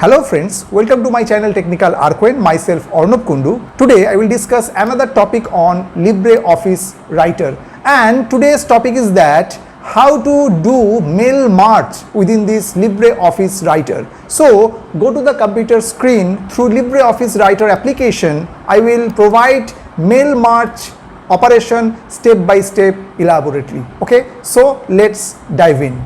Hello friends, welcome to my channel Technical Arquin, myself Arnab Kundu. Today I will discuss another topic on LibreOffice Writer, and today's topic is that how to do mail march within this LibreOffice Writer. So go to the computer screen. Through LibreOffice Writer application, I will provide mail march operation step by step elaborately. Okay, so let's dive in.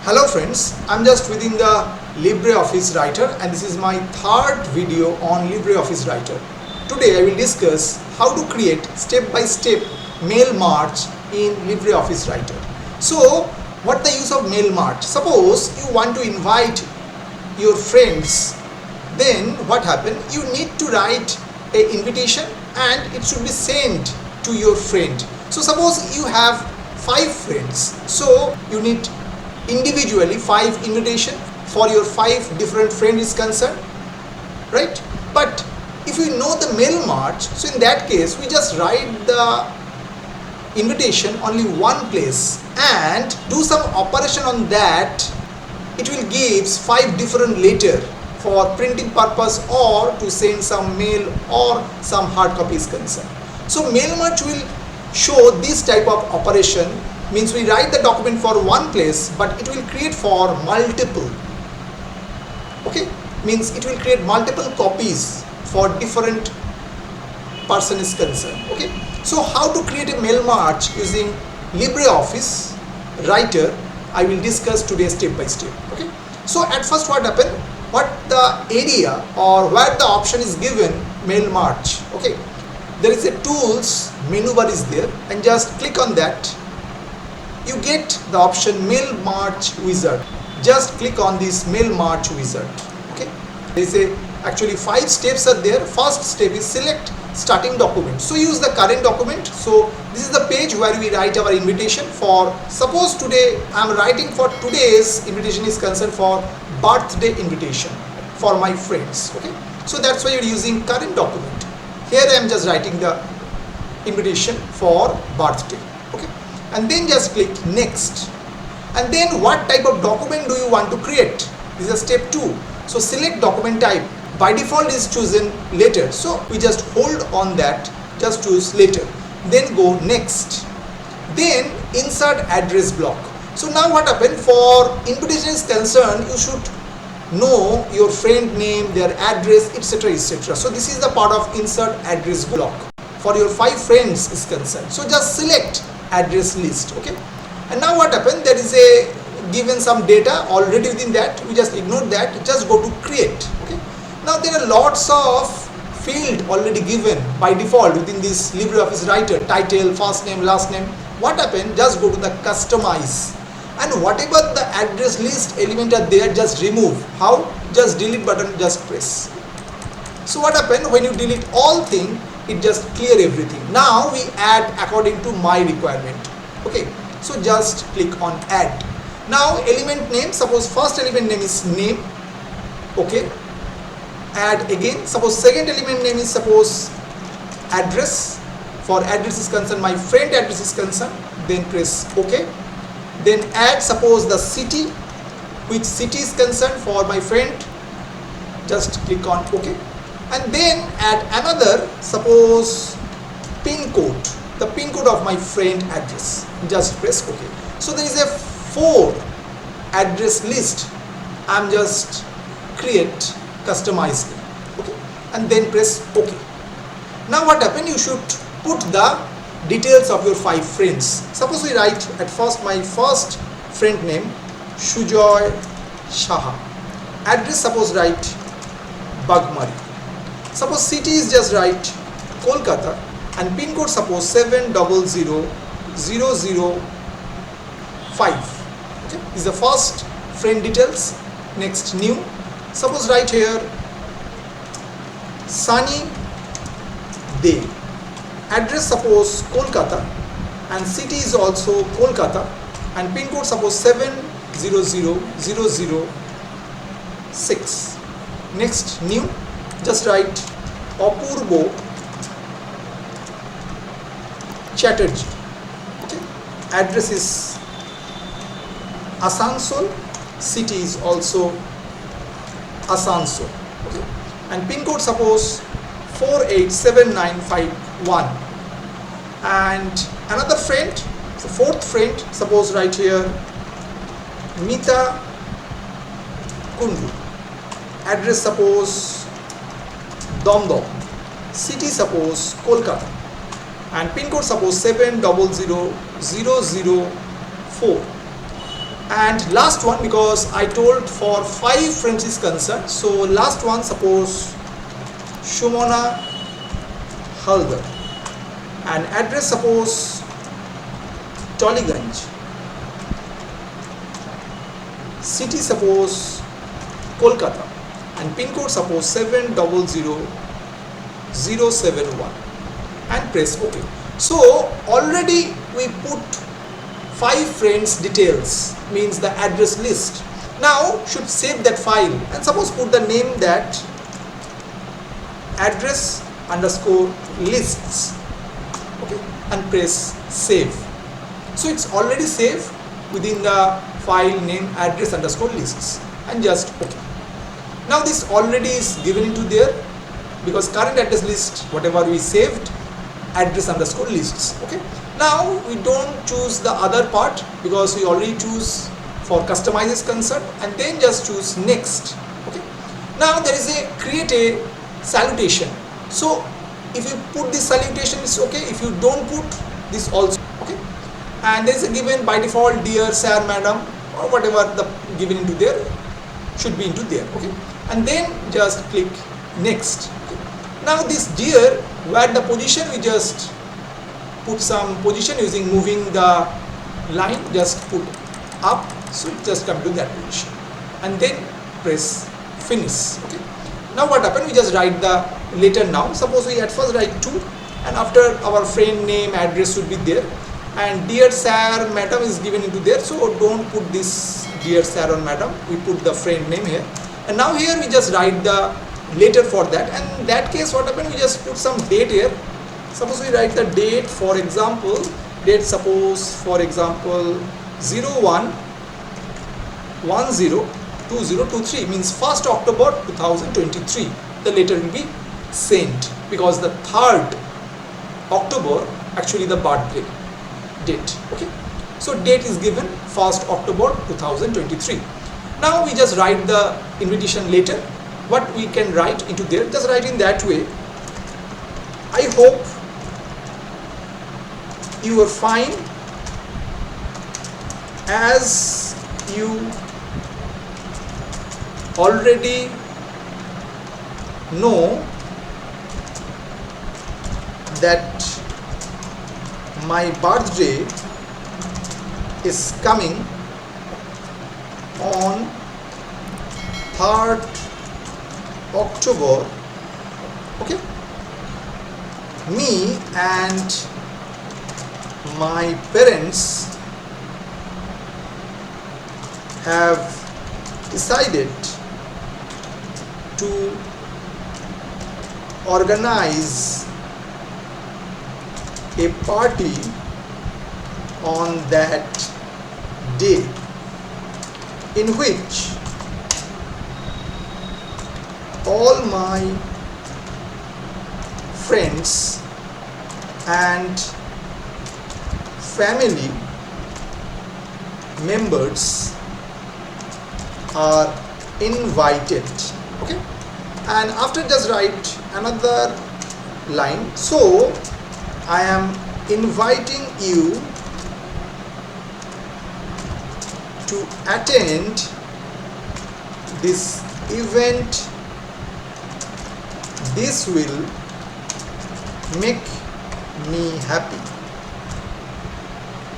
Hello friends, I'm just within the LibreOffice Writer and this is my third video on LibreOffice Writer. Today I will discuss how to create step-by-step mail march in LibreOffice Writer. So what the use of mail march? Suppose you want to invite your friends, then what happen? You need to write an invitation and it should be sent to your friend. So suppose you have 5 friends, so you need individually 5 invitation for your 5 different friends is concerned, right? But if we know the mail march, so in that case we just write the invitation only one place and do some operation on that. It will give 5 different letter for printing purpose or to send some mail or some hard copy is concerned. So mail march will show this type of operation, means we write the document for one place but it will create for multiple. Okay, means it will create multiple copies for different person is concerned. Okay, so how to create a mail march using LibreOffice Writer I will discuss today step by step. Okay, so at first what happened, what the area or where the option is given mail march. Okay, there is a tools menu bar is there and just click on that. You get the option mail march wizard. Just click on this mail march wizard. Okay, there is actually 5 steps are there. First step is select starting document. So use the current document. So this is the page where we write our invitation for, suppose today I am writing for today's invitation is concerned for birthday invitation for my friends. Okay, so that's why you're using current document. Here I am just writing the invitation for birthday. Okay, and then just click next. And then what type of document do you want to create? This is step 2. So select document type. By default is chosen letter, so we just hold on that, just choose letter, then go next, then insert address block. So now what happened, for invitation is concerned you should know your friend name, their address, etc, etc. So this is the part of insert address block for your 5 friends is concerned. So just select address list. Okay, and now what happened, there is a given some data already within that, we just ignore that, just go to create. Okay, now there are lots of field already given by default within this LibreOffice Writer, title, first name, last name. What happened, just go to the customize and whatever the address list element are there, just remove. How? Just delete button, just press. So what happened, when you delete all thing, it just clear everything. Now we add according to my requirement. Okay, so just click on add. Now element name, suppose first element name is name. Okay, add again. Suppose second element name is suppose address. For address is concerned, my friend address is concerned, then press OK. Then add suppose the city, which city is concerned for my friend, just click on OK. And then add another, suppose pin code, the pin code of my friend address, just press OK. So there is a 4 address list. I'm just create customize them. Okay, and then press OK. Now what happened, you should put the details of your 5 friends. Suppose we write at first my first friend name Sujoy Shaha, address suppose write Bagmari, suppose city is just write Kolkata and pin code suppose 7000005. Okay, this is the first friend details. Next, new. Suppose write here sunny day. Address suppose Kolkata, and city is also Kolkata, and pin code suppose 700006. Next, new. Just write Apurbo Chatterjee. Okay. Address is Asansol, city is also Asansol. Okay. And pin code suppose 487951. And another friend, the fourth friend, suppose right here Mita Kundu. Address suppose Domdom, city suppose Kolkata, and pin code suppose 700004. And last one, because I told for 5 friends is concerned, so last one suppose Shumona Haldar, and address suppose Toliganj, city suppose Kolkata, and pin code suppose 700071, and press OK. So already we put 5 friends details, means the address list. Now should save that file, and suppose put the name that address underscore lists. Okay, and press save. So it's already saved within the file name address underscore lists, and just OK. Now this already is given into there, because current address list whatever we saved address underscore lists. Okay. Now we don't choose the other part, because we already choose for customize is concerned, and then just choose next. Okay. Now there is a create a salutation. So if you put this salutation it's okay, if you don't put this also okay. And there is a given by default dear sir, madam, or whatever the given into there should be into there. Okay. And then just click next. Okay. Now this dear, where the position we just put some position using moving the line, just put up, so it just come to that position, and then press finish. Okay. Now what happened, we just write the letter now. Suppose we at first write 2, and after our friend name address should be there, and dear sir, madam is given into there, so don't put this dear sir or madam, we put the friend name here. And now here we just write the letter for that, and in that case what happened, we just put some date here. Suppose we write the date, for example, date suppose for example 01/10/2023, means 1st October 2023. The letter will be sent, because the 3rd October actually the birthday date. Okay. So date is given 1st October 2023. Now we just write the invitation letter. What we can write into there, just write in that way. I hope you are fine, as you already know that my birthday is coming on 3rd October. Okay. Me and my parents have decided to organize a party on that day, in which all my friends and family members are invited. Okay. And after just write another line. So I am inviting you to attend this event. This will make me happy.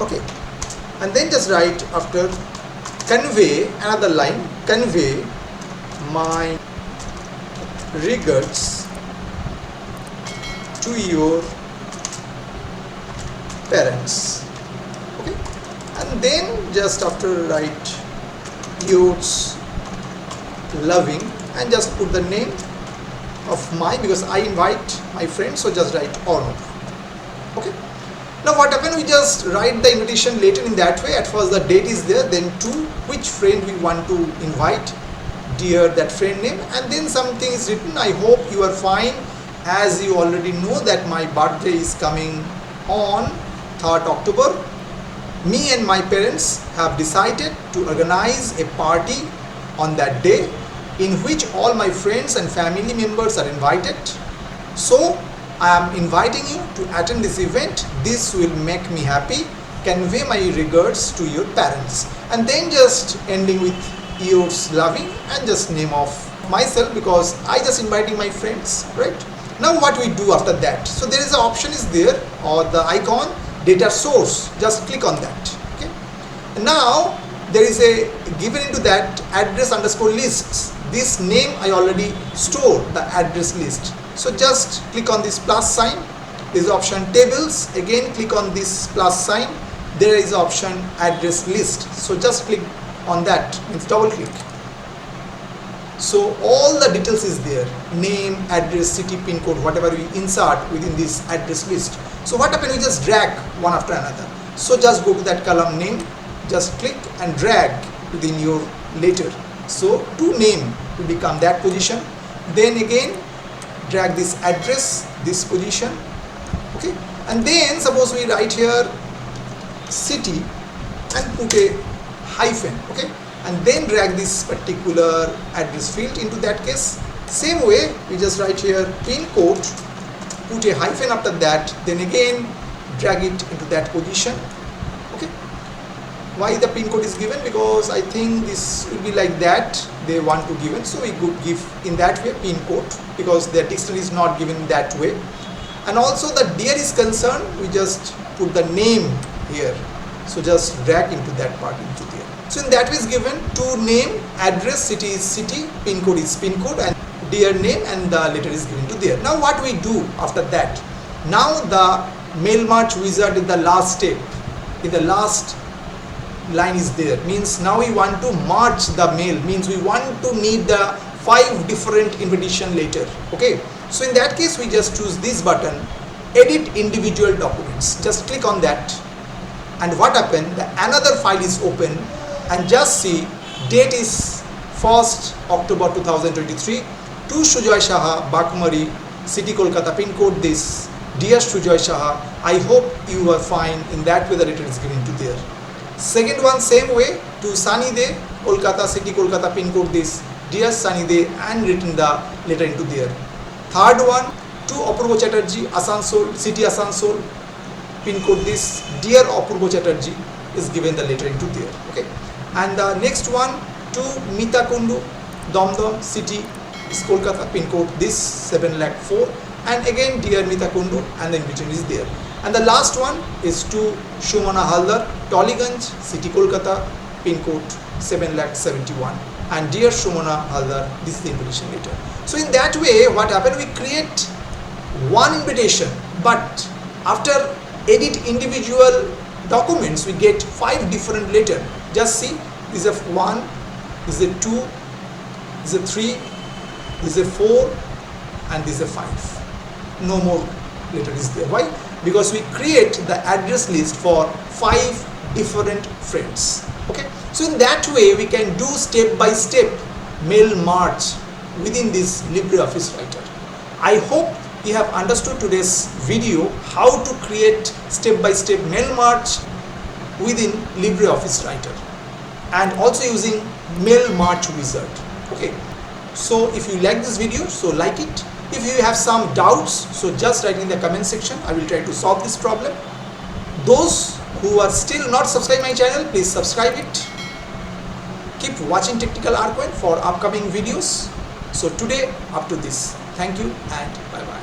Okay. And then just write after convey, another line, convey my regards to your parents. Okay, and then just after write yours loving and just put the name of because I invite my friend, so just write Arnab. Okay, now what happens, we just write the invitation later in that way. At first the date is there, then to which friend we want to invite, dear that friend name, and then something is written. I hope you are fine, as you already know that my birthday is coming on 3rd October. Me and my parents have decided to organize a party on that day in which all my friends and family members are invited. So I am inviting you to attend this event. This will make me happy. Convey my regards to your parents. And then just ending with yours loving and just name of myself, because I just inviting my friends, right? Now what we do after that? So there is an option is there, or the icon data source. Just click on that. Okay. Now there is a given into that address underscore lists. This name I already stored the address list. So just click on this plus sign. There is option tables. Again click on this plus sign. There is option address list. So just click on that, means double click. So all the details is there, name, address, city, pin code, whatever we insert within this address list. So what happens, we just drag one after another. So just go to that column name, just click and drag within your letter. So to name will become that position. Then again drag this address, this position. Okay, and then suppose we write here city and put a hyphen. Okay, and then drag this particular address field into that case. Same way we just write here pin code, put a hyphen after that, then again drag it into that position. Okay, why the pin code is given? Because I think this will be like that they want to give it, so we could give in that way pin code, because their dictionary is not given that way. And also the dear is concerned, we just put the name here, so just drag into that part into there. So in that way is given to name, address, city is city, pin code is pin code, and dear name, and the letter is given to there. Now what we do after that? Now the mail merge wizard in the last step, in the last line is there, means now we want to merge the mail, means we want to need the 5 different invitation letter. Okay, so in that case we just choose this button, edit individual documents. Just click on that, and what happened, another file is open, and just see date is 1st October 2023 to Sujoy Shaha, Bakmari, City Kolkata, pin code this, dear Sujoy Shaha, I hope you are fine. In that way the letter is given to there. Second one, same way, to Sunny Day, Kolkata, City Kolkata, pin code this, dear Sunny Day, and written the letter into there. Third one, to Apurva Chatterjee, Asansol, City Asansol, pin code this, dear Apurva Chatterjee, is given the letter into there. Okay, and the next one, to Mita Kundu, Domdom, City is Kolkata, pin code this 7,04,000, and again dear Mita Kundu, and the invitation is there. And the last one is to Shumana Haldar, Toliganj, City Kolkata, pin code 7,71,000, and dear Shumana Haldar, this is the invitation letter. So in that way what happened, we create one invitation, but after edit individual documents we get 5 different letters. Just see, this is a 1, this is a 2, this is a 3, this is a 4, and this is a 5. No more letter is there. Why? Because we create the address list for 5 different friends. Okay, so in that way we can do step by step mail merge within this LibreOffice Writer. I hope you have understood today's video how to create step by step mail merge within LibreOffice Writer, and also using mail merge wizard. Okay, so if you like this video, so like it. If you have some doubts, so just write in the comment section. I will try to solve this problem. Those who are still not subscribed my channel, please subscribe it. Keep watching Technical Archive for upcoming videos. So today up to this. Thank you and bye bye.